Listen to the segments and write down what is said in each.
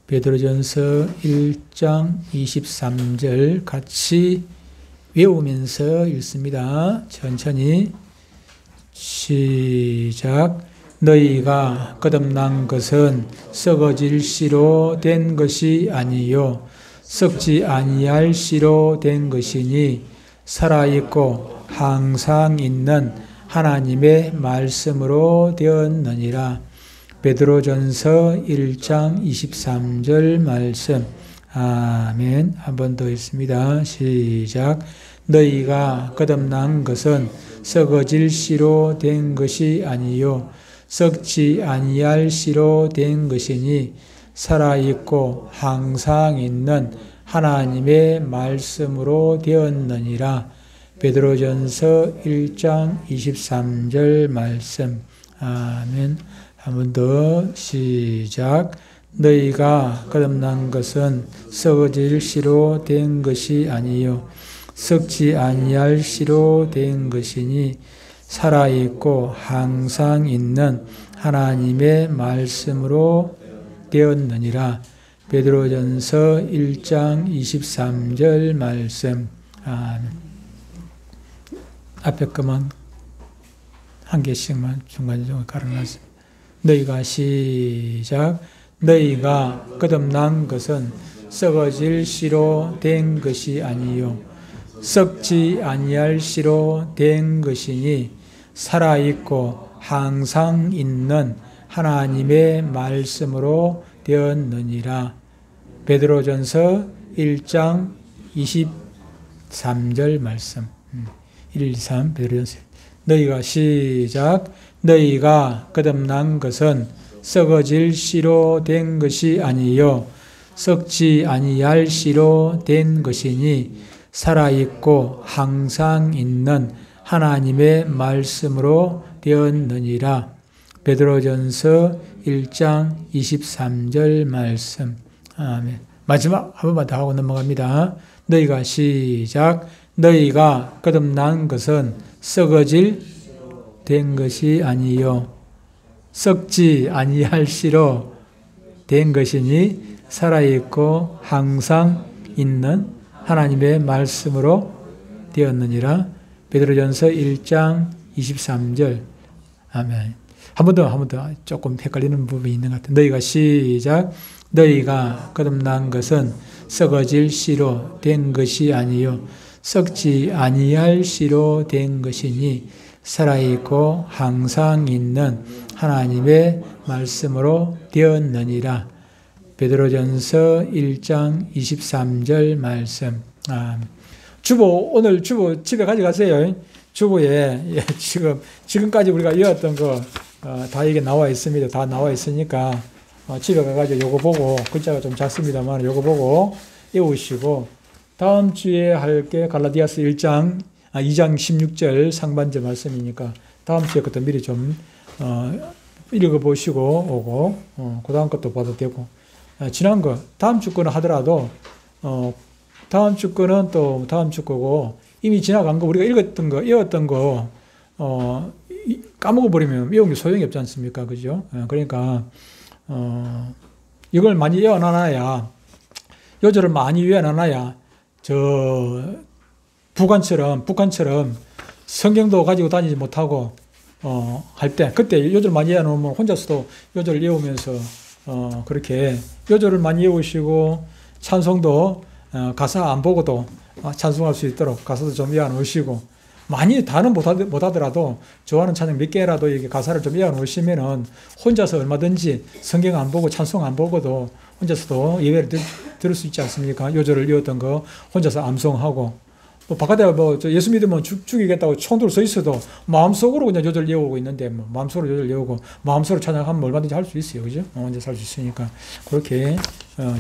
베드로전서 1장 23절 같이 외우면서 읽습니다. 천천히 시작. 너희가 거듭난 것은 썩어질 씨로 된 것이 아니요 썩지 아니할 씨로 된 것이니 살아있고 항상 있는 하나님의 말씀으로 되었느니라. 베드로전서 1장 23절 말씀. 아멘. 한 번 더 읽습니다. 시작. 너희가 거듭난 것은 썩어질 씨로 된 것이 아니요 썩지 아니할 씨로 된 것이니 살아있고 항상 있는 하나님의 말씀으로 되었느니라. 베드로전서 1장 23절 말씀. 아멘. 한 번 더 시작. 너희가 거듭난 것은 썩어질 씨로 된 것이 아니요 썩지 아니할 씨로 된 것이니 살아있고 항상 있는 하나님의 말씀으로 되었느니라. 베드로전서 1장 23절 말씀. 아멘. 앞에 것만 한 개씩만 중간중간 깔아놨습니다. 너희가 시작. 너희가 거듭난 것은 썩어질 씨로 된 것이 아니요 썩지 아니할 씨로 된 것이니 살아있고 항상 있는 하나님의 말씀으로 되었느니라. 베드로전서 1장 23절 말씀. 1, 2, 3 베드로전서. 너희가 시작. 너희가 거듭난 것은 썩어질 씨로 된 것이 아니요 썩지 아니할 씨로 된 것이니 살아있고 항상 있는 하나님의 말씀으로 되었느니라. 베드로전서 1장 23절 말씀. 아멘. 마지막 한 번만 더 하고 넘어갑니다. 너희가 시작. 너희가 거듭난 것은 썩어질 된 것이 아니요 썩지 아니할 씨로 된 것이니 살아있고 항상 있는 하나님의 말씀으로 되었느니라. 베드로전서 1장 23절. 아멘. 한 번 더 조금 헷갈리는 부분이 있는 것 같아요. 너희가 시작. 너희가 거듭난 것은 썩어질 씨로 된 것이 아니요 썩지 아니할 씨로 된 것이니 살아있고 항상 있는 하나님의 말씀으로 되었느니라. 베드로전서 1장 23절 말씀. 주보, 오늘 주보 집에 가져가세요. 주보에 지금까지 우리가 외웠던 거 다 이게 나와 있습니다. 다 나와 있으니까 집에 가가지고 요거 보고, 글자가 좀 작습니다만 요거 보고 외우시고, 다음 주에 할 게 갈라디아서 2장 16절 상반절 말씀이니까 다음 주에 것도 미리 좀 읽어보시고 오고, 그 다음 것도 봐도 되고, 지난 거 다음 주 거는 하더라도 다음 주 거는 또 다음 주 거고, 이미 지나간 거 우리가 읽었던 거 외웠던 거 까먹어버리면 외운 게 소용이 없지 않습니까? 그죠? 그러니까 이걸 많이 외워놔야, 요절을 많이 외워놔야 북한처럼 성경도 가지고 다니지 못하고 할 때, 그때 요절 많이 외워놓으면 혼자서도 요절을 외우면서 그렇게 요절을 많이 외우시고, 찬송도 가사 안 보고도 찬송할 수 있도록 가사도 좀 외워놓으시고, 많이 다는 못하더라도 좋아하는 찬양 몇 개라도 이렇게 가사를 좀 외워놓으시면은 혼자서 얼마든지 성경 안 보고 찬송 안 보고도 혼자서도 예배를 들을 수 있지 않습니까? 요절을 외웠던 거 혼자서 암송하고, 뭐 바깥에 예수 믿으면 죽이겠다고 총 들고 서 있어도 마음속으로 그냥 요절 외우고 있는데, 마음속으로 요절 외우고 마음속으로 찬양하면 얼마든지 할 수 있어요. 그죠? 혼자서 할 수 있으니까 그렇게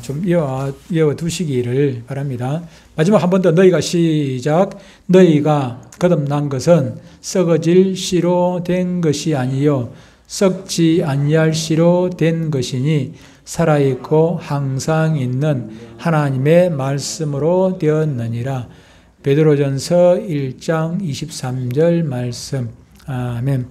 좀 외워 두시기를 바랍니다. 마지막 한 번 더 너희가 시작. 너희가 거듭난 것은 썩어질 씨로 된 것이 아니요 썩지 아니할 씨로 된 것이니 살아있고 항상 있는 하나님의 말씀으로 되었느니라. 베드로전서 1장 23절 말씀. 아멘.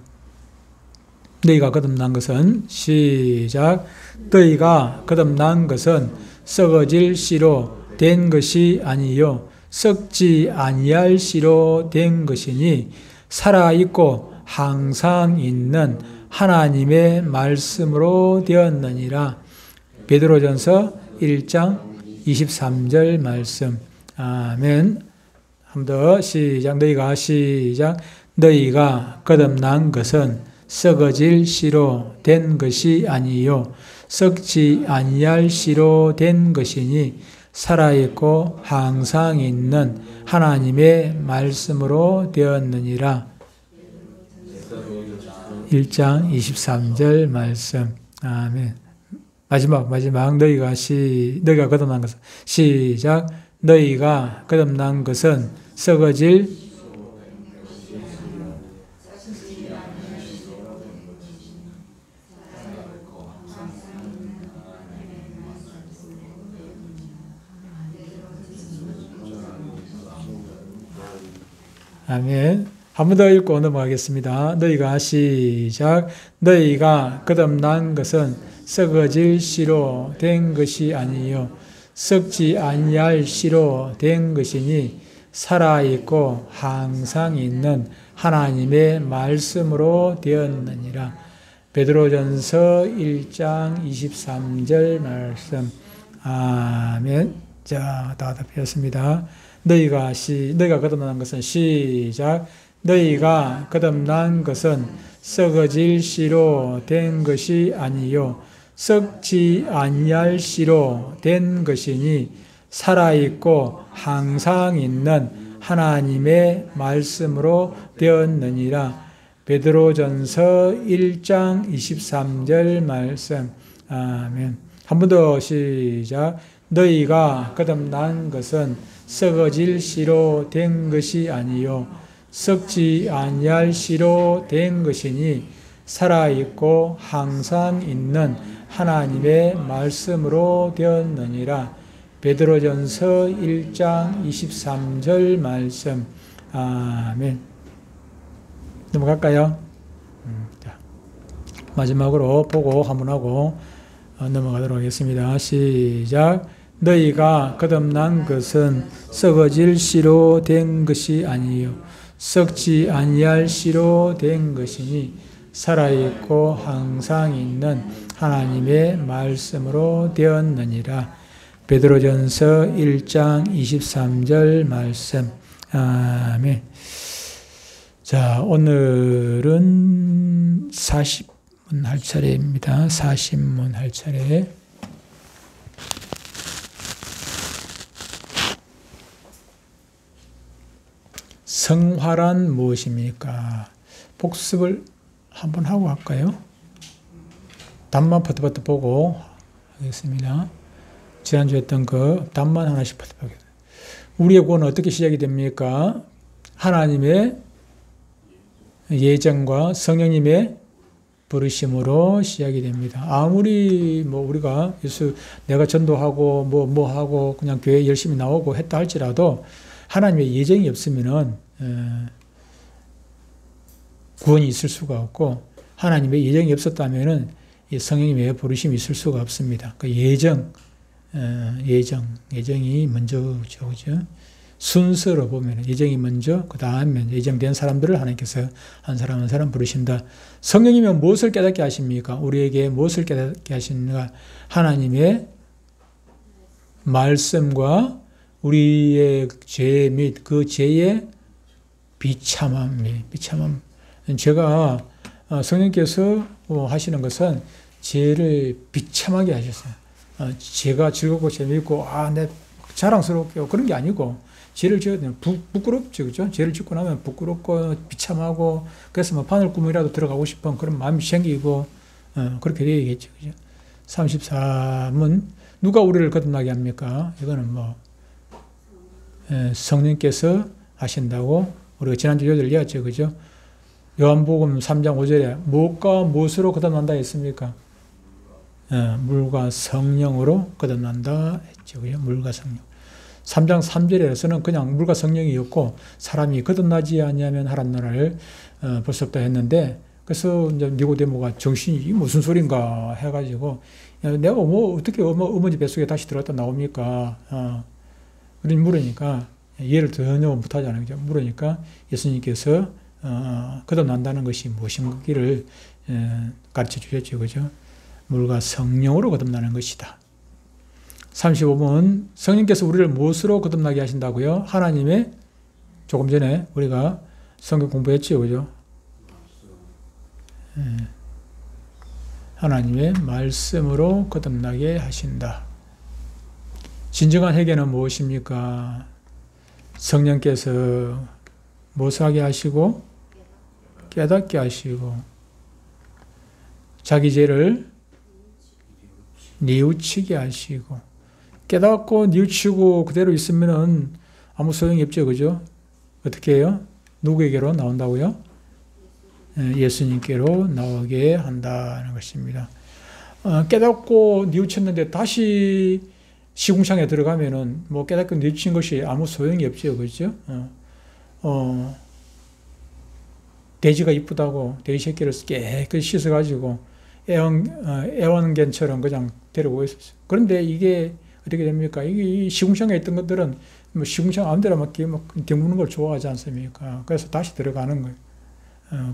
너희가 거듭난 것은 시작. 너희가 거듭난 것은 썩어질 씨로 된 것이 아니요 썩지 아니할 씨로 된 것이니 살아있고 항상 있는 하나님의 말씀으로 되었느니라. 베드로전서 1장 23절 말씀. 아멘. 한 번 더 시작. 너희가 시작. 너희가 거듭난 것은 썩어질 씨로 된 것이 아니요 썩지 아니할 씨로 된 것이니 살아있고 항상 있는 하나님의 말씀으로 되었느니라. 1장 23절 말씀. 아멘. 마지막 너희가 거듭난 것은 시작. 너희가 거듭난 것은 썩어질 아멘. 한 번 더 읽고 넘어가겠습니다. 너희가 시작. 너희가 거듭난 것은 썩어질 씨로 된 것이 아니요 썩지 아니할 씨로 된 것이니 살아있고 항상 있는 하나님의 말씀으로 되었느니라. 베드로전서 1장 23절 말씀. 아멘. 자, 다 답했습니다. 너희가 거듭난 것은 시작. 너희가 거듭난 것은 썩어질 씨로 된 것이 아니요 썩지 아니할 씨로 된 것이니 살아있고 항상 있는 하나님의 말씀으로 되었느니라. 베드로전서 1장 23절 말씀. 아멘. 한 번 더 시작. 너희가 거듭난 것은 썩어질 씨로 된 것이 아니요 썩지 아니할 씨로 된 것이니 살아있고 항상 있는 하나님의 말씀으로 되었느니라. 베드로전서 1장 23절 말씀. 아멘. 넘어갈까요? 자, 마지막으로 보고 한문하고 넘어가도록 하겠습니다. 시작. 너희가 거듭난 것은 썩어질 씨로 된 것이 아니요 썩지 아니할 씨로 된 것이니 살아있고 항상 있는 하나님의 말씀으로 되었느니라. 베드로전서 1장 23절 말씀. 아멘. 자, 오늘은 40문 할 차례입니다. 40문 할 차례. 성화란 무엇입니까? 복습을 한번 하고 할까요? 답만 퍼트퍼트 보고 하겠습니다. 지난주에 했던 그 답만 하나씩 퍼트퍼트 하겠습니다. 우리의 구원은 어떻게 시작이 됩니까? 하나님의 예정과 성령님의 부르심으로 시작이 됩니다. 아무리 우리가 예수 내가 전도하고 뭐 하고 그냥 교회 열심히 나오고 했다 할지라도 하나님의 예정이 없으면은 구원이 있을 수가 없고 하나님의 예정이 없었다면은 이 성령님의 부르심이 있을 수가 없습니다. 그 예정이 먼저죠, 그죠? 순서로 보면 예정이 먼저, 그 다음에 예정된 사람들을 하나님께서 한 사람 한 사람 부르신다. 성령님은 무엇을 깨닫게 하십니까? 우리에게 무엇을 깨닫게 하시는가? 하나님의 말씀과 우리의 죄 및 그 죄의 비참함. 제가 성령께서 하시는 것은 죄를 비참하게 하셨어요. 죄가 즐겁고 재미있고 내 자랑스럽게 그런 게 아니고 죄를 지어야 되면 부끄럽죠, 그죠? 죄를 짓고 나면 부끄럽고 비참하고 그래서 바늘구멍이라도 들어가고 싶은 그런 마음이 생기고 그렇게 되겠죠, 그죠? 33은 누가 우리를 거듭나게 합니까? 이거는 성령께서 하신다고 우리가 지난주 요절 이해했죠, 그죠? 요한복음 3장 5절에 무엇과 무엇으로 거듭난다 했습니까? 물과 성령으로 거듭난다 했죠, 그죠? 물과 성령. 3장 3절에서는 그냥 물과 성령이었고 사람이 거듭나지 아니하면 하란 나라를 볼 수 없다 했는데 그래서 이제 니고데모가 정신이 이게 무슨 소린가 해가지고 야, 내가 뭐 어떻게 어머니 뱃속에 다시 들어갔다 나옵니까? 그러니 물으니까 이해를 전혀 못하잖아요. 그죠? 물으니까 예수님께서 거듭난다는 것이 무엇인지를 가르쳐 주셨죠. 그죠? 물과 성령으로 거듭나는 것이다. 35번 성령께서 우리를 무엇으로 거듭나게 하신다고요? 하나님의 조금 전에 우리가 성경 공부했죠. 그죠? 하나님의 말씀으로 거듭나게 하신다. 진정한 회개는 무엇입니까? 성령께서 무엇을 하게 하시고 깨닫게 하시고 자기 죄를 뉘우치게 하시고 깨닫고 뉘우치고 그대로 있으면은 아무 소용이 없죠. 그죠? 어떻게 해요? 누구에게로 나온다고요? 예수님께로 나오게 한다는 것입니다. 깨닫고 뉘우쳤는데 다시 시궁창에 들어가면은 뭐 깨닫고 뉘우친 것이 아무 소용이 없죠. 그죠? 돼지가 이쁘다고 돼지 새끼를 깨끗이 씻어가지고 애완견처럼 그냥 데리고 있었어요. 그런데 이게 어떻게 됩니까? 이게 시궁창에 있던 것들은 뭐 시궁창 아무 데나 막 뒹구는 걸 좋아하지 않습니까? 그래서 다시 들어가는 거예요.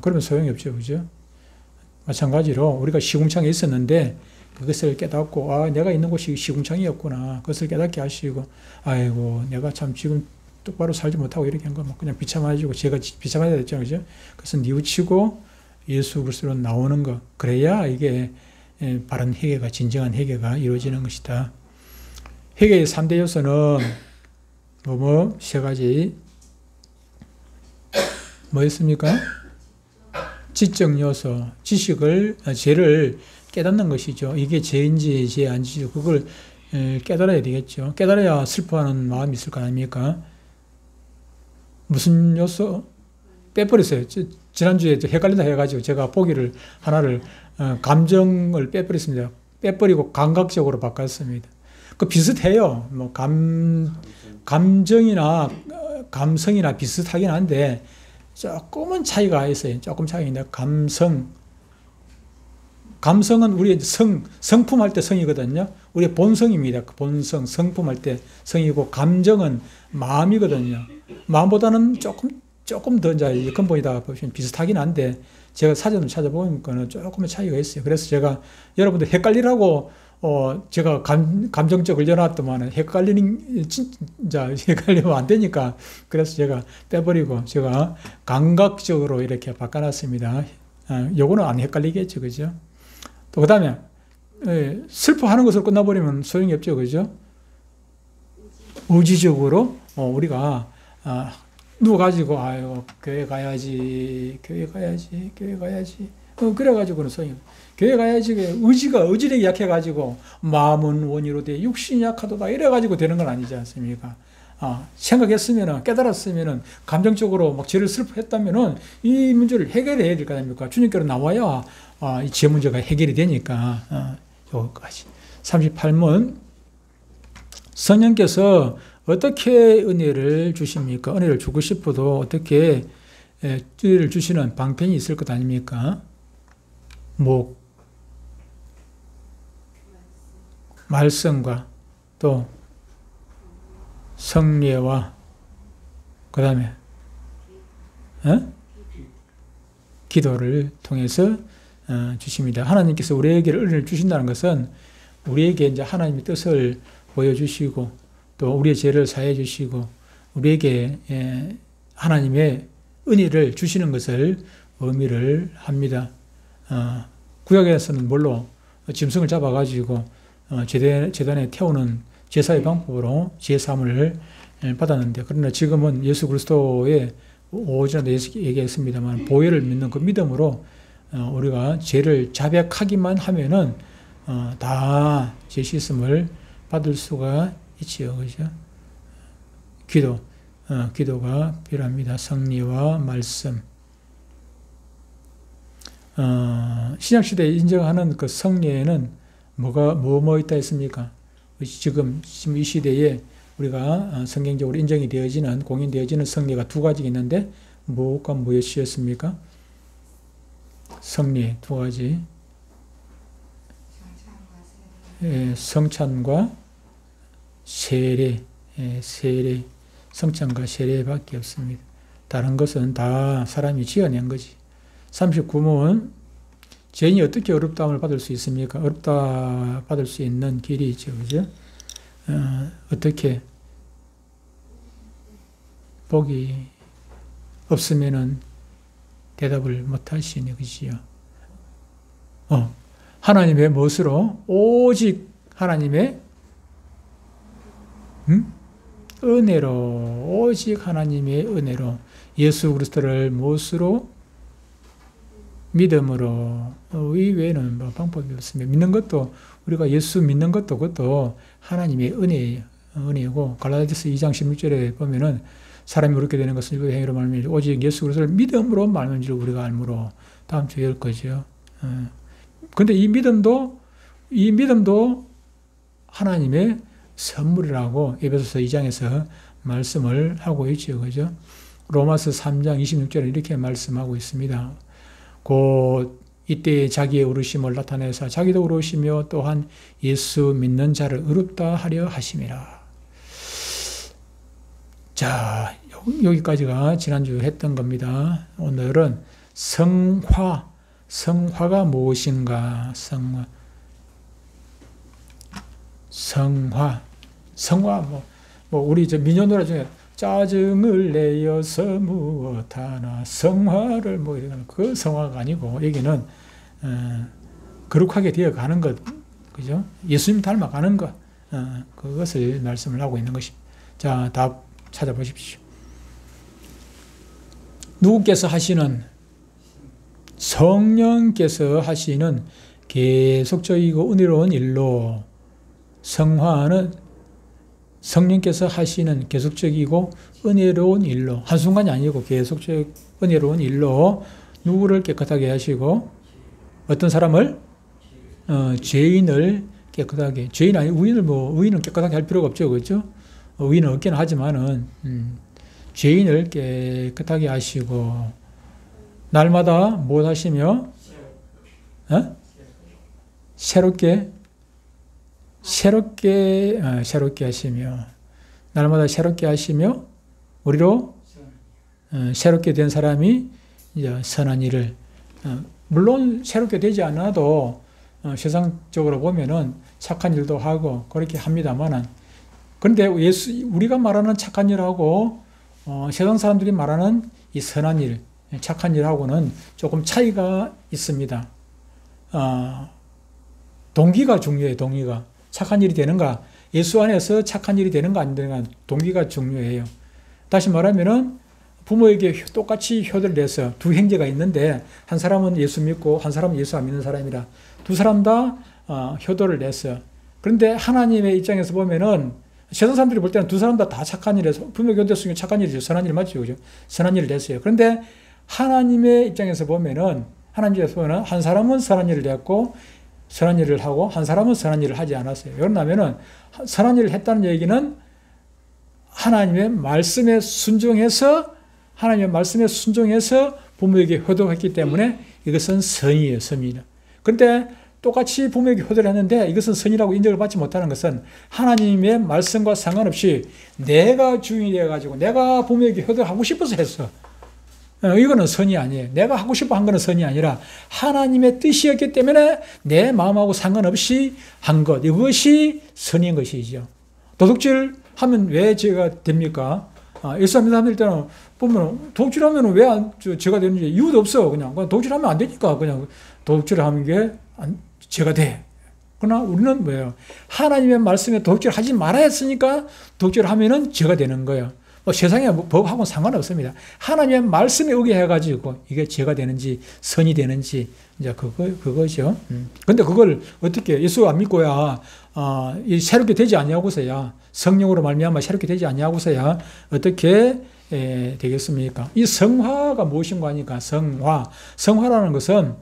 그러면 소용이 없죠. 그죠? 마찬가지로 우리가 시궁창에 있었는데 그것을 깨닫고 내가 있는 곳이 시궁창이었구나. 그것을 깨닫게 하시고 아이고 내가 참 지금 똑바로 살지 못하고 이렇게 한 거 그냥 비참해지고 제가 비참해야 됐죠. 그죠? 그래서 뉘우치고 예수 그리스도로 나오는 것. 그래야 이게 바른 회개가 진정한 회개가 이루어지는 것이다. 회개의 3대 요소는 세 가지 뭐였습니까? 지적 요소, 죄를 깨닫는 것이죠. 이게 죄인지 죄 아닌지 그걸 깨달아야 되겠죠. 깨달아야 슬퍼하는 마음이 있을 거 아닙니까? 무슨 요소? 빼버렸어요. 지난주에 헷갈린다 해가지고 제가 보기를 하나를 감정을 빼버렸습니다. 빼버리고 감각적으로 바꿨습니다. 그 비슷해요. 뭐 감정이나 감성이나 비슷하긴 한데 조금은 차이가 있어요. 조금 차이가 있는데 감성은 우리의 성품할 때 성이거든요. 우리의 본성입니다. 본성, 성품할 때 성이고 감정은 마음이거든요. 마음보다는 조금 더 이제 근본이다 보시면 비슷하긴 한데 제가 사전을 찾아보니까는 조금의 차이가 있어요. 그래서 제가 여러분들 헷갈리라고 제가 감정적 올려놨더만 헷갈리면 안 되니까 그래서 제가 빼버리고 제가 감각적으로 이렇게 바꿔놨습니다. 요거는 안 헷갈리겠죠. 그죠? 또 그 다음에 슬퍼하는 것으로 끝나버리면 소용이 없죠. 그죠? 의지적으로 우리가 누워가지고 아유 교회 가야지 그래가지고는 소용이 없어요. 교회 가야지 의지력이 약해가지고 마음은 원이로 돼 육신이 약하도다 이래가지고 되는 건 아니지 않습니까? 생각했으면은 깨달았으면은 감정적으로 막 죄를 슬퍼했다면은 이 문제를 해결해야 될 거 아닙니까? 주님께로 나와야 이 죄 문제가 해결이 되니까 여기까지. 38문 성령께서 어떻게 은혜를 주십니까? 은혜를 주고 싶어도 어떻게 은혜를 주시는 방편이 있을 것 아닙니까? 말씀과 또 성례와 그 다음에 기도를 통해서 주십니다. 하나님께서 우리에게 은혜를 주신다는 것은 우리에게 이제 하나님의 뜻을 보여주시고 또 우리의 죄를 사해 주시고 우리에게 하나님의 은혜를 주시는 것을 의미를 합니다. 구약에서는 뭘로 짐승을 잡아가지고 제단에 태우는 제사의 방법으로 제사함을 받았는데 그러나 지금은 예수 그리스도의 오전에도 얘기했습니다만 보혈을 믿는 그 믿음으로 우리가 죄를 자백하기만 하면은 다 죄 씻음을 받을 수가 있지요. 그죠? 기도가 필요합니다. 성리와 말씀. 신약시대에 인정하는 그 성례에는 뭐 있다 했습니까? 지금 이 시대에 우리가 성경적으로 인정이 되어지는, 공인되어지는 성례가 두 가지가 있는데, 무엇과 무엇이었습니까? 성리 두 가지. 성찬과 세례, 세례, 성찬과 세례밖에 없습니다. 다른 것은 다 사람이 지어낸 거지. 39문, 죄인이 어떻게 어렵다함을 받을 수 있습니까? 어렵다 받을 수 있는 길이 있죠. 그죠? 어떻게? 복이 없으면은 대답을 못 하시네. 그지요? 하나님의 무엇으로? 오직 하나님의 은혜로, 오직 하나님의 은혜로, 예수 그리스도를 무엇으로? 믿음으로. 이 외에는 뭐 방법이 없습니다. 믿는 것도, 우리가 예수 믿는 것도 그것도 하나님의 은혜예요. 은혜고, 갈라디아서 2장 16절에 보면은 사람이 그렇게 되는 것은 그 행위로 말미암아 오직 예수 그리스도를 믿음으로 말미암은 줄 우리가 알므로. 다음 주에 열 거죠. 근데 이 믿음도 하나님의 선물이라고 에베소서 2장에서 말씀을 하고 있죠. 그죠? 로마서 3장 26절에 이렇게 말씀하고 있습니다. 곧 이때 자기의 의로우심을 나타내사 자기도 의로우시며 또한 예수 믿는 자를 의롭다 하려 하심이라. 자, 여기까지가 지난주 했던 겁니다. 오늘은 성화가 무엇인가? 성화, 우리 민요 노래 중에 짜증을 내어서 무엇하나 성화를 이런 그 성화가 아니고 여기는 거룩하게 되어 가는 것, 그죠? 예수님 닮아가는 것, 그것을 말씀을 하고 있는 것입니다. 자, 답 찾아보십시오. 누구께서 하시는, 성령께서 하시는 계속적이고 은혜로운 일로, 성화는 성령께서 하시는 계속적이고 은혜로운 일로, 한순간이 아니고 계속적 은혜로운 일로 누구를 깨끗하게 하시고, 어떤 사람을? 죄인을 깨끗하게, 죄인 아니, 의인은 깨끗하게 할 필요가 없죠. 그렇죠? 의인은 없긴 하지만은, 죄인을 깨끗하게 하시고, 날마다 못 하시며, 새롭게 하시며, 날마다 새롭게 하시며, 우리로 새롭게 된 사람이 이제 선한 일을, 물론 새롭게 되지 않아도 세상적으로 보면은 착한 일도 하고 그렇게 합니다만은, 그런데 우리가 말하는 착한 일하고 세상 사람들이 말하는 이 선한 일, 착한 일하고는 조금 차이가 있습니다. 동기가 중요해요. 동기가. 착한 일이 되는가? 예수 안에서 착한 일이 되는가 안 되는가? 동기가 중요해요. 다시 말하면은 부모에게 똑같이 효도를 내서 두 형제가 있는데 한 사람은 예수 믿고 한 사람은 예수 안 믿는 사람이라 두 사람 다 효도를 냈어요. 그런데 하나님의 입장에서 보면은 세상 사람들이 볼 때는 두 사람 다 착한 일에서 부모 교도했으니까 착한 일이죠. 선한 일 맞죠. 그죠? 선한 일을 냈어요. 그런데 하나님의 입장에서 보면은 한 사람은 선한 일을 냈고 선한 일을 하고 한 사람은 선한 일을 하지 않았어요. 그러면은 선한 일을 했다는 얘기는 하나님의 말씀에 순종해서 부모에게 효도했기 때문에 이것은 선이에요. 선이다. 그런데 똑같이 부모에게 효도를 했는데 이것은 선이라고 인정을 받지 못하는 것은 하나님의 말씀과 상관없이 내가 주인이 되어가지고 내가 부모에게 효도하고 싶어서 했어. 이거는 선이 아니에요. 내가 하고 싶어 한 거는 선이 아니라 하나님의 뜻이었기 때문에 내 마음하고 상관없이 한 것. 이것이 선인 것이죠. 도둑질 하면 왜 죄가 됩니까? 예수 안 믿는 사람들 때는 보면 도둑질하면 왜 죄가 되는지 이유도 없어. 그냥 도둑질하면 안 되니까 그냥 도둑질을 하는 게 죄가 돼. 그러나 우리는 뭐예요? 하나님의 말씀에 도둑질을 하지 말아야 했으니까 도둑질을 하면은 죄가 되는 거예요. 세상의 법하고는 상관없습니다. 하나님의 말씀에 의거해가지고 이게 죄가 되는지 선이 되는지 이제 그거죠. 근데 그걸 어떻게 예수 안 믿고야 새롭게 되지 아니하고서야 성령으로 말미암아 새롭게 되지 아니하고서야 어떻게 되겠습니까? 이 성화가 무엇인가 하니까 성화라는 것은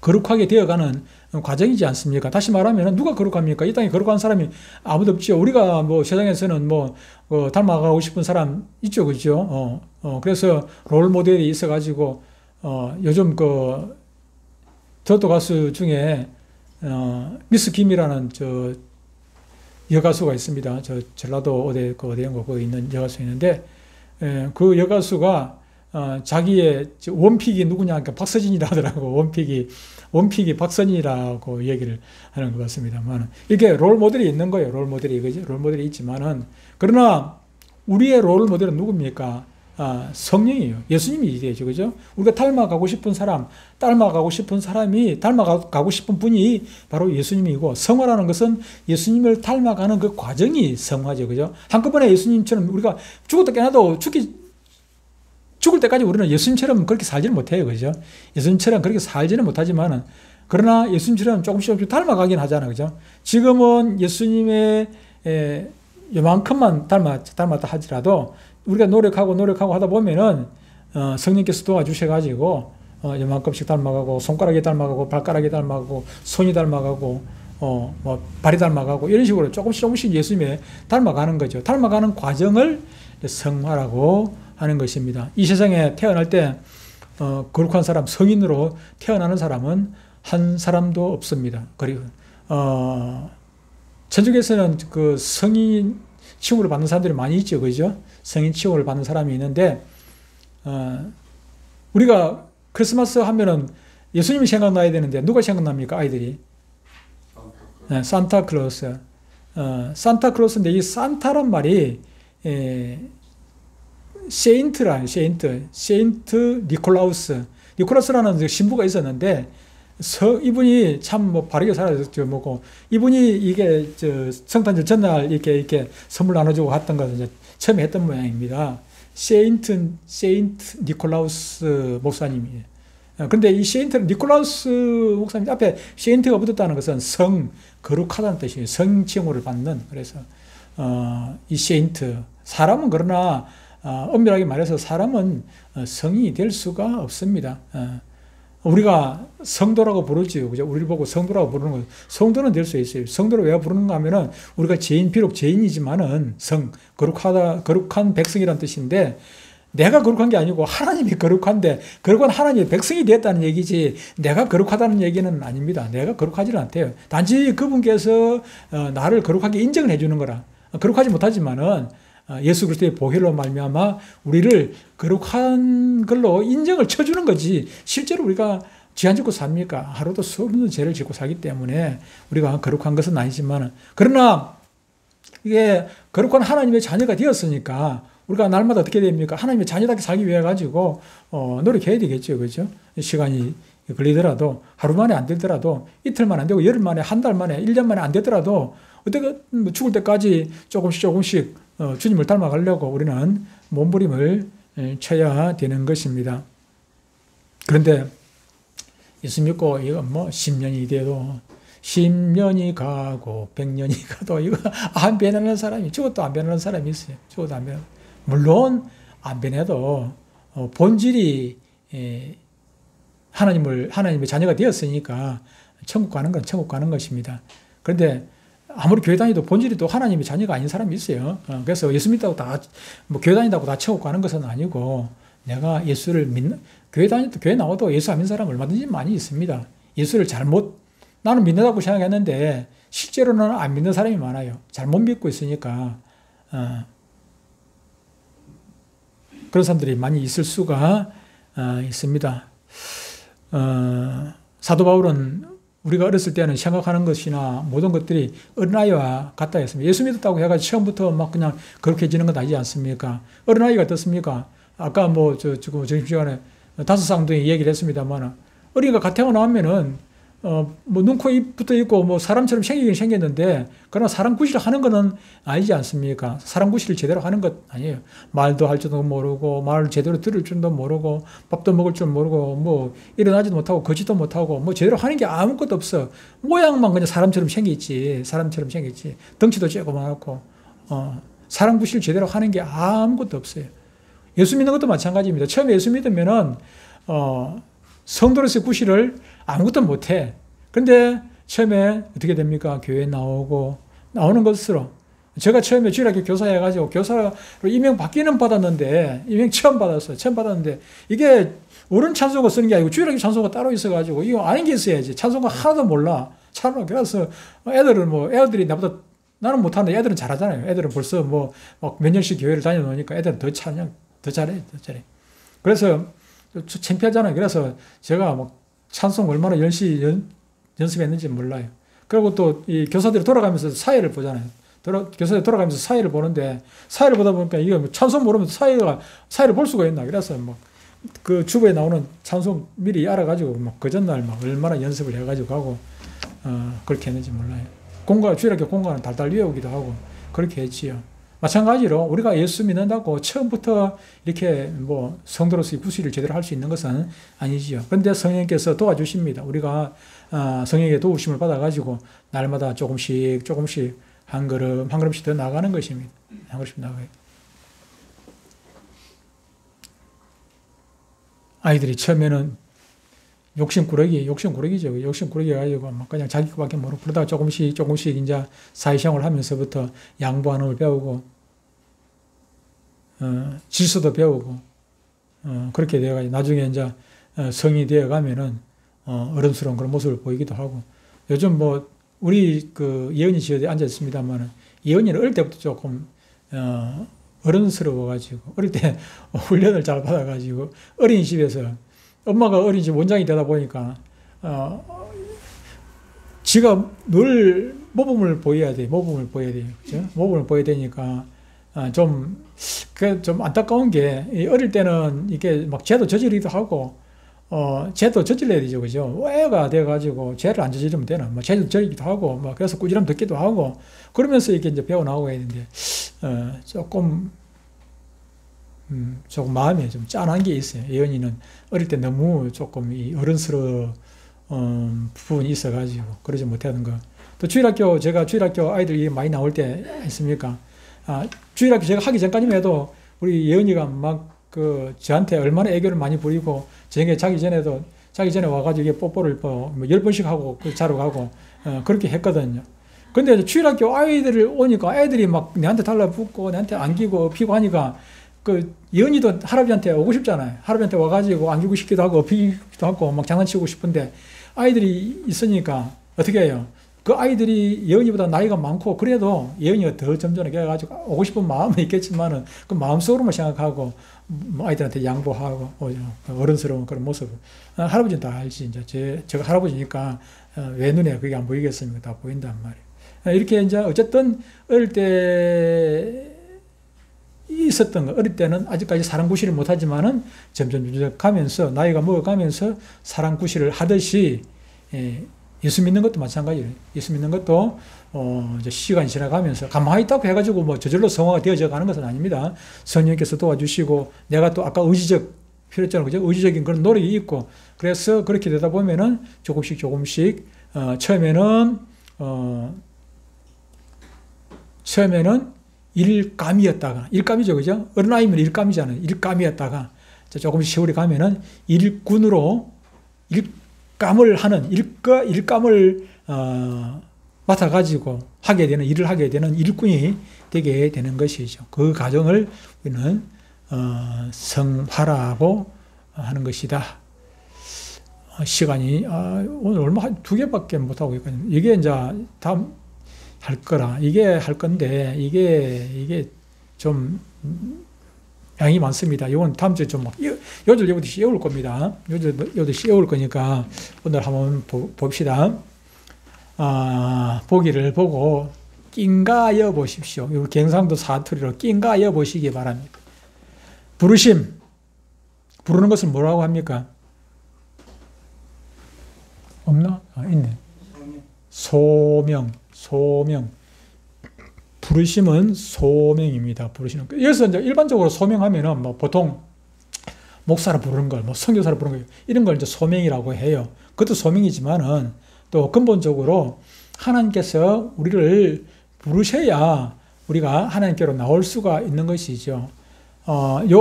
거룩하게 되어가는 과정이지 않습니까? 다시 말하면 누가 거룩합니까? 이 땅에 거룩한 사람이 아무도 없죠. 우리가 세상에서는 닮아가고 싶은 사람 있죠, 그죠? 그래서 롤 모델이 있어가지고 요즘 트로트 가수 중에 미스 김이라는 여가수가 있습니다. 전라도 어디인가 거기 있는 여가수 있는데, 그 여가수가 자기의 원픽이 누구냐 하니까 박서진이라 하더라고. 원픽이 박서진이라고 얘기를 하는 것 같습니다만, 이게 롤 모델이 있는 거예요. 롤 모델이, 그죠? 롤 모델이 있지만은, 그러나 우리의 롤 모델은 누굽니까? 성령이에요. 예수님이 되죠. 그죠? 우리가 닮아가고 싶은 사람, 닮아가고 싶은 분이 바로 예수님이고, 성화라는 것은 예수님을 닮아가는 그 과정이 성화죠. 그죠? 한꺼번에 예수님처럼 우리가 죽었다 깨나도 죽을 때까지 우리는 예수님처럼 그렇게 살지는 못해요. 그죠? 예수님처럼 그렇게 살지는 못하지만은, 그러나 예수님처럼 조금씩 닮아가긴 하잖아요. 그죠? 지금은 예수님의 요만큼만 닮았다 하더라도 우리가 노력하고 하다 보면은 성령께서 도와주셔가지고 요만큼씩 닮아가고, 손가락이 닮아가고, 발가락이 닮아가고, 손이 닮아가고, 발이 닮아가고, 이런 식으로 조금씩 예수님에 닮아가는 거죠. 닮아가는 과정을 성화라고 하는 것입니다. 이 세상에 태어날 때 거룩한 사람, 성인으로 태어나는 사람은 한 사람도 없습니다. 그리고 천주교에서는 그 성인 칭호를 받는 사람들이 많이 있죠. 그죠? 성인 칭호를 받는 사람이 있는데, 우리가 크리스마스 하면은 예수님이 생각나야 되는데, 누가 생각납니까? 아이들이. 산타클로스. 산타클로스인데, 이 산타란 말이, 세인트 니콜라우스라는 신부가 있었는데, 이분이 참 바르게 살아줬죠. 이분이 이게 성탄절 전날 이렇게 선물 나눠주고 했던 것을 이제 처음에 했던 모양입니다. 세인트 니콜라우스 목사님이에요. 그런데 이 세인트 니콜라우스 목사님 앞에 세인트가 붙었다는 것은 거룩하다는 뜻이에요. 성칭호를 받는. 그래서 이 세인트, 사람은 그러나 엄밀하게 말해서 사람은 성인이 될 수가 없습니다. 우리가 성도라고 부르지요. 그죠? 우리를 보고 성도라고 부르는 거예요. 성도는 될 수 있어요. 성도를 왜 부르는가 하면은, 우리가 비록 죄인이지만은 거룩한 백성이라는 뜻인데, 내가 거룩한 게 아니고 하나님이 거룩한데, 거룩한 하나님의 백성이 되었다는 얘기지, 내가 거룩하다는 얘기는 아닙니다. 내가 거룩하지는 않대요. 단지 그분께서 나를 거룩하게 인정을 해주는 거라. 거룩하지 못하지만은, 예수 그리스도의 보혈로 말미암아 우리를 거룩한 걸로 인정을 쳐주는 거지, 실제로 우리가 죄 안 짓고 삽니까? 하루도 수없는 죄를 짓고 살기 때문에 우리가 거룩한 것은 아니지만, 그러나 이게 거룩한 하나님의 자녀가 되었으니까 우리가 날마다 어떻게 됩니까? 하나님의 자녀답게 살기 위해 가지고 노력해야 되겠죠. 그죠? 시간이 걸리더라도, 하루 만에 안 되더라도, 이틀 만에 안 되고, 열흘 만에, 한 달 만에, 1년 만에 안 되더라도, 어떻게 죽을 때까지 조금씩 주님을 닮아가려고 우리는 몸부림을 쳐야 되는 것입니다. 그런데 예수 믿고 이거 10년이 돼도, 10년이 가고 100년이 가도 이거 안 변하는 사람이, 죽어도 안 변하는 사람이 있어요. 죽어도 안 변. 물론 안 변해도 본질이 하나님의 자녀가 되었으니까 천국 가는 건 천국 가는 것입니다. 그런데 아무리 교회 다니도 본질이 또 하나님의 자녀가 아닌 사람이 있어요. 그래서 예수 믿다고 교회 다닌다고 다 천국 가는 것은 아니고, 내가 예수를 교회 나와도 예수 안 믿는 사람 얼마든지 많이 있습니다. 예수를 나는 믿는다고 생각했는데, 실제로는 안 믿는 사람이 많아요. 잘못 믿고 있으니까. 그런 사람들이 많이 있을 수가 있습니다. 사도 바울은 우리가 어렸을 때는 생각하는 것이나 모든 것들이 어린아이와 같다 했습니다. 예수 믿었다고 해가지고 처음부터 막 그냥 그렇게지는 건 아니지 않습니까? 어린아이가 어떻습니까? 아까 지금 점심시간에 5쌍둥이 얘기를 했습니다만, 어린이가 갓 태어나면은 눈, 코, 입 붙어 있고 사람처럼 생기긴 생겼는데, 그러나 사람 구실을 하는 거는 아니지 않습니까? 사람 구실을 제대로 하는 것 아니에요. 말도 할 줄도 모르고, 말을 제대로 들을 줄도 모르고, 밥도 먹을 줄 모르고, 일어나지도 못하고, 걷지도 못하고, 제대로 하는 게 아무것도 없어. 모양만 그냥 사람처럼 생겼지. 덩치도 조그맣고, 사람 구실 제대로 하는 게 아무것도 없어요. 예수 믿는 것도 마찬가지입니다. 처음에 예수 믿으면은, 성도로서의 구실을 아무것도 못해. 근데 처음에 어떻게 됩니까? 교회에 나오는 것으로 제가 처음에 주일학교 교사 해가지고 교사로 임명 받기는 받았는데, 임명 처음 받았어요. 처음 받았는데, 이게 어른 찬송가 쓰는 게 아니고 주일학교 찬송가 따로 있어가지고, 이거 아는 게 있어야지. 찬송가 하나도 몰라. 참, 그래서 애들은 애들이 나보다, 나는 못하는데 애들은 잘하잖아요. 애들은 벌써 몇 년씩 교회를 다녀놓으니까 애들은 더 잘해, 더 잘해. 그래서 창피하잖아요. 그래서 제가 찬송 얼마나 열심히 연습했는지 몰라요. 그리고 또 이 교사들이 돌아가면서 사회를 보잖아요. 교사들이 돌아가면서 사회를 보는데, 사회를 보다 보니까 이게 찬송 모르면 사회를 볼 수가 있나. 그래서 그 주보에 나오는 찬송 미리 알아가지고 그 전날 얼마나 연습을 해가지고 하고, 그렇게 했는지 몰라요. 주일학교 공과는 달달 외우기도 하고, 그렇게 했지요. 마찬가지로 우리가 예수 믿는다고 처음부터 이렇게 성도로서의 구실을 제대로 할 수 있는 것은 아니지요. 그런데 성령께서 도와주십니다. 우리가 성령의 도우심을 받아가지고 날마다 조금씩 한 걸음씩 더 나가는 것입니다. 한 걸음씩 나가요. 아이들이 처음에는 욕심꾸러기죠. 욕심꾸러기 가지고 그냥 자기 것밖에 모르고, 그러다가 조금씩 이제 사회생활을 하면서부터 양보하는 걸 배우고, 질서도 배우고, 그렇게 되어가지고 나중에 이제 성인이 되어가면은 어른스러운 그런 모습을 보이기도 하고. 요즘 우리 예언이 지어에 앉아 있습니다만은, 예언이는 어릴 때부터 조금 어른스러워가지고, 어릴 때 훈련을 잘 받아가지고, 어린이집에서 엄마가 어린이집 원장이 되다 보니까 지가 늘 모범을 보여야 돼요. 그죠? 모범을 보여야 되니까 좀 안타까운 게, 어릴 때는 이게 죄도 저지르기도 하고, 죄도 저질러야 되죠. 그죠? 애가 돼가지고 죄를 안 저지르면 되나? 죄도 저지르기도 하고, 그래서 꾸지람 듣기도 하고, 그러면서 이렇게 이제 배워나오고 있는데, 조금 마음에 좀 짠한 게 있어요. 예언이는 어릴 때 너무 조금 이 어른스러운 부분이 있어가지고 그러지 못하는 거. 또 제가 주일학교 아이들이 많이 나올 때 있습니까? 주일학교 제가 하기 전까지만 해도 우리 예언이가 저한테 얼마나 애교를 많이 부리고, 자기 전에 와가지고 뽀뽀를 10번씩 하고 자러 가고, 그렇게 했거든요. 근데 주일학교 아이들을 오니까 애들이 내한테 달라붙고, 내한테 안기고, 피고 하니까, 예언이도 할아버지한테 오고 싶잖아요. 할아버지한테 와가지고 안기고 싶기도 하고, 피기도 하고, 장난치고 싶은데, 아이들이 있으니까 어떻게 해요? 그 아이들이 예언이보다 나이가 많고, 그래도 예언이가 더 점잖게 해가지고 오고 싶은 마음은 있겠지만은, 그 마음속으로만 생각하고, 아이들한테 양보하고, 어른스러운 그런 모습. 할아버지는 다 알지. 이제 제가 할아버지니까, 왜 눈에 그게 안 보이겠습니까? 다 보인단 말이에요. 이렇게 이제 어쨌든 어릴 때 있었던 거, 어릴 때는 아직까지 사랑 구실을 못하지만은 점점 가면서, 나이가 먹어가면서 사랑 구실을 하듯이, 예수 믿는 것도 마찬가지예요. 예수 믿는 것도 이제 시간이 지나가면서 가만히 있다고 해가지고 저절로 성화가 되어져 가는 것은 아닙니다. 성령께서 도와주시고, 내가 또 아까 필요했잖아요. 그죠? 의지적인 그런 노력이 있고, 그래서 그렇게 되다 보면은 조금씩 처음에는 일감이죠. 그죠? 어린아이면 일감이잖아요. 일감이었다가, 조금씩 세월이 가면은 일꾼으로 일감을 하는, 일감을, 맡아가지고 일을 하게 되는 일꾼이 되게 되는 것이죠. 그 과정을 우리는, 성화라고 하는 것이다. 시간이, 오늘 두 개밖에 못하고 있거든요. 이게 이제 다음 할 거라. 이게 할 건데, 이게 좀 양이 많습니다. 이건 다음 주에 좀 요들 여보듯이 외울 겁니다. 요들 여보듯이 외울 거니까 오늘 한번 봅시다. 보기를 보고 낑가여 보십시오. 이 경상도 사투리로 낑가여 보시기 바랍니다. 부르심. 부르는 것을 뭐라고 합니까? 없나? 있네. 소명. 부르심은 소명입니다. 부르시는 거. 여기서 이제 일반적으로 소명하면은 보통 목사를 부르는 걸, 선교사를 부르는 걸, 이런 걸 이제 소명이라고 해요. 그것도 소명이지만은 또 근본적으로 하나님께서 우리를 부르셔야 우리가 하나님께로 나올 수가 있는 것이죠. 요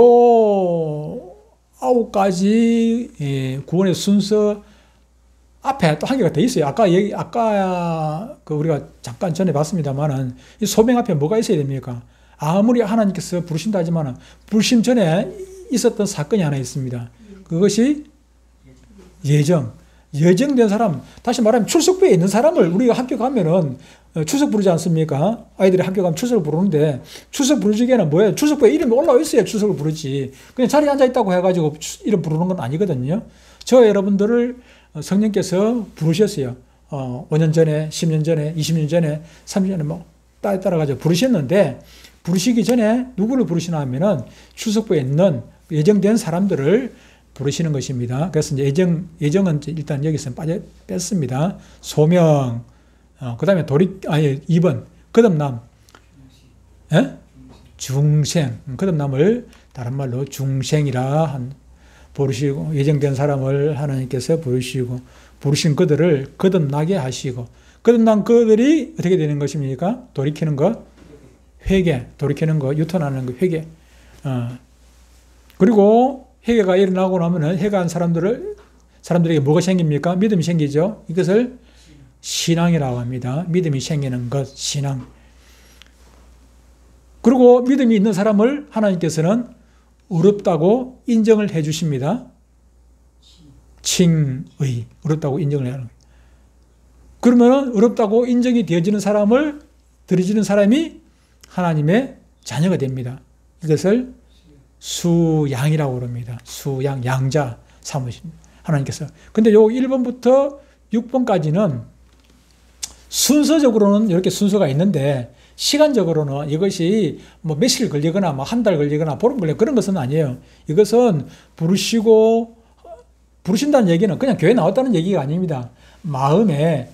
9가지 구원의 순서 앞에 또 한 개가 더 있어요. 아까 그 우리가 잠깐 전에 봤습니다만은 이 소명 앞에 뭐가 있어야 됩니까? 아무리 하나님께서 부르신다 하지만은 부르심 전에 있었던 사건이 하나 있습니다. 그것이 예정된 사람, 다시 말하면 출석부에 있는 사람을 우리가 학교 가면은 출석 부르지 않습니까? 아이들이 학교 가면 출석을 부르는데 출석 부르기에는 뭐예요? 출석부에 이름이 올라와 있어야 출석을 부르지. 그냥 자리에 앉아 있다고 해가지고 이름 부르는 건 아니거든요. 저 여러분들을 성령께서 부르셨어요. 5년 전에, 10년 전에, 20년 전에, 30년 전에 뭐 따라가지고 부르셨는데 부르시기 전에 누구를 부르시나 하면은 출석부에 있는 예정된 사람들을 부르시는 것입니다. 그래서 이제 예정은 일단 여기서 뺐습니다. 소명, 그 다음에 2번, 거듭남, 중생, 거듭남을 다른 말로 중생이라 부르시고, 예정된 사람을 하나님께서 부르시고, 부르신 그들을 거듭나게 하시고, 거듭난 그들이 어떻게 되는 것입니까? 돌이키는 것, 회개, 돌이키는 것, 유턴하는 것, 회개. 그리고 회개가 일어나고 나면은 회개한 사람들에게 뭐가 생깁니까? 믿음이 생기죠. 이것을 신앙이라고 합니다. 믿음이 생기는 것, 신앙. 그리고 믿음이 있는 사람을 하나님께서는 어렵다고 인정을 해 주십니다. 칭의, 어렵다고 인정을 하는 거예요. 그러면 어렵다고 인정이 되어지는 사람을 들어지는 사람이 하나님의 자녀가 됩니다. 이것을 수양이라고 그럽니다. 수양, 양자 삼으십니다. 하나님께서. 근데 요 1번부터 6번까지는 순서적으로는 이렇게 순서가 있는데 시간적으로는 이것이 뭐 며칠 걸리거나 뭐 한 달 걸리거나 보름 걸리거나 그런 것은 아니에요. 이것은 부르신다는 얘기는 그냥 교회 나왔다는 얘기가 아닙니다. 마음으로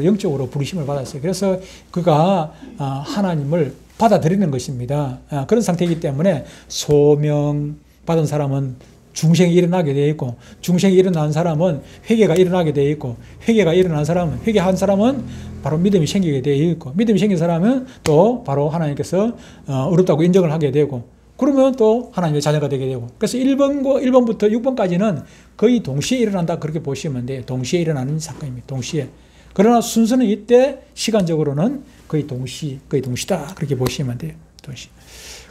영적으로 부르심을 받았어요. 그래서 그가 하나님을 받아들이는 것입니다. 그런 상태이기 때문에 소명 받은 사람은 중생이 일어나게 되어 있고 중생이 일어난 사람은 회개가 일어나게 되어 있고 회개가 일어난 사람은 회개한 사람은 바로 믿음이 생기게 되어 있고 믿음이 생긴 사람은 또 바로 하나님께서 어렵다고 인정을 하게 되고 그러면 또 하나님의 자녀가 되게 되고 그래서 1번부터 6번까지는 거의 동시에 일어난다 그렇게 보시면 돼요. 동시에 일어나는 사건입니다. 동시에. 그러나 순서는 이때 시간적으로는 거의 동시다 그렇게 보시면 돼요. 동시.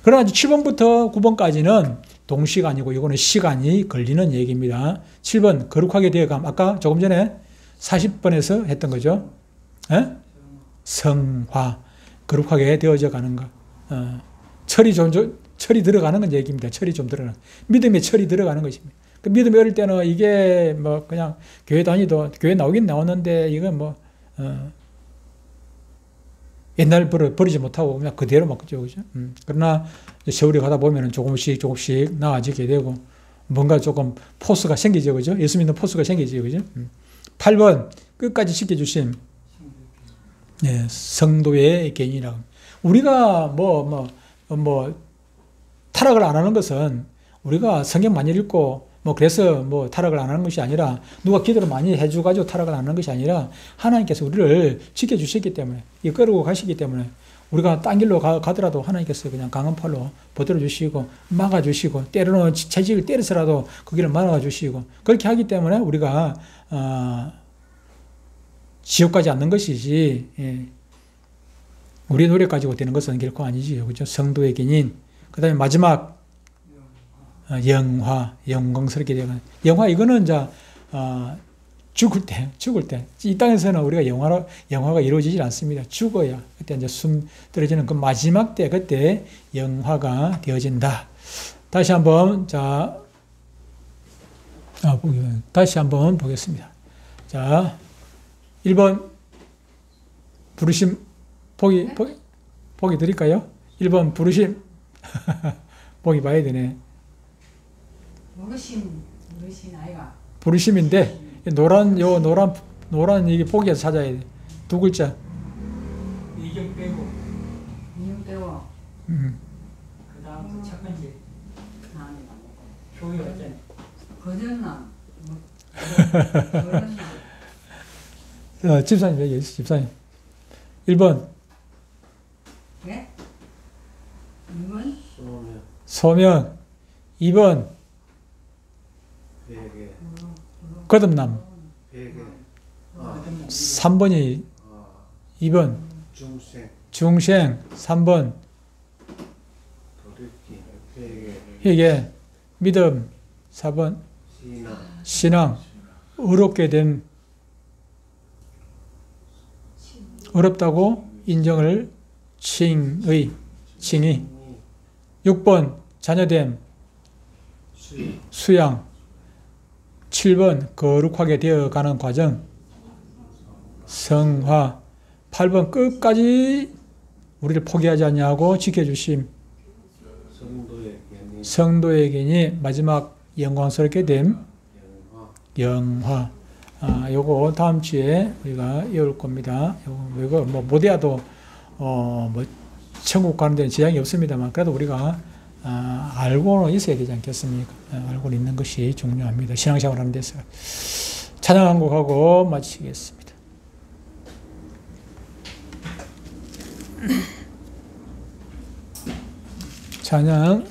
그러나 7번부터 9번까지는 동시가 아니고 이거는 시간이 걸리는 얘기입니다. 7번 거룩하게 되어감. 아까 조금 전에 40번에서 했던 거죠. 성화. 거룩하게 되어져 가는 것. 철이 들어가는 건 얘기입니다. 철이 좀 들어가는. 믿음의 철이 들어가는 것입니다. 그 믿음이 어릴 때는 이게 뭐 그냥 교회 나오긴 나왔는데 이건 뭐 옛날 버리지 못하고 그냥 그대로 막 그죠. 그러나 세월이 가다 보면 조금씩 나아지게 되고 뭔가 조금 포스가 생기죠. 그죠? 예수 믿는 포스가 생기죠. 그죠? 8번 끝까지 지켜주심. 네, 성도의 개인이라고. 우리가 뭐 타락을 안 하는 것은 우리가 성경 많이 읽고 그래서 타락을 안 하는 것이 아니라 누가 기도를 많이 해줘가지고 타락을 안 하는 것이 아니라 하나님께서 우리를 지켜주셨기 때문에 이끌고 가시기 때문에 우리가 딴 길로 가더라도 하나님께서 그냥 강한 팔로 버텨주시고 막아주시고 때로는 채찍을 때려서라도 그 길을 막아주시고 그렇게 하기 때문에 우리가 지옥 가지 않는 것이지 우리 노력 가지고 되는 것은 결코 아니지요. 그죠? 성도의 개인. 그 다음에 마지막 영광스럽게 되는 영화. 이거는 이제 죽을 때 이 땅에서는 우리가 영화가 이루어지질 않습니다. 죽어야 그때 이제 숨 떨어지는 그 마지막 때 그때 영화가 되어진다. 다시 한번 보겠습니다. 자, 1번 부르심 보기 드릴까요? 1번 부르심 보기 봐야 되네. 부르심 아이가. 부르심인데 노란 이게 보기에서 찾아야 돼. 두 글자. 이경 빼고. 그다음 첫 번째. 교회 왔잖아요. 거절남. 집사님 얘기해 주세요. 집사님. 1번. 네? 2번? 소명. 2번. 거듭남. 3번이 2번 중생 중생, 3번 도리기 회개 회개, 믿음, 4번 신앙 신앙, 어렵게 된 어렵다고 인정을 칭의, 칭의. 6번 자녀됨, 수양. 7번 거룩하게 되어가는 과정, 성화. 8번 끝까지 우리를 포기하지 않냐고 지켜주심, 성도의 견인 성도에게니. 마지막 영광스럽게 됨, 영화 영화. 요거 다음 주에 우리가 외울 겁니다. 이거 뭐 못해도 뭐 천국 가는 데는 지장이 없습니다만 그래도 우리가 알고는 있어야 되지 않겠습니까? 알고 있는 것이 중요합니다. 신앙생활 하는 데서. 찬양 한 곡하고 마치겠습니다. 찬양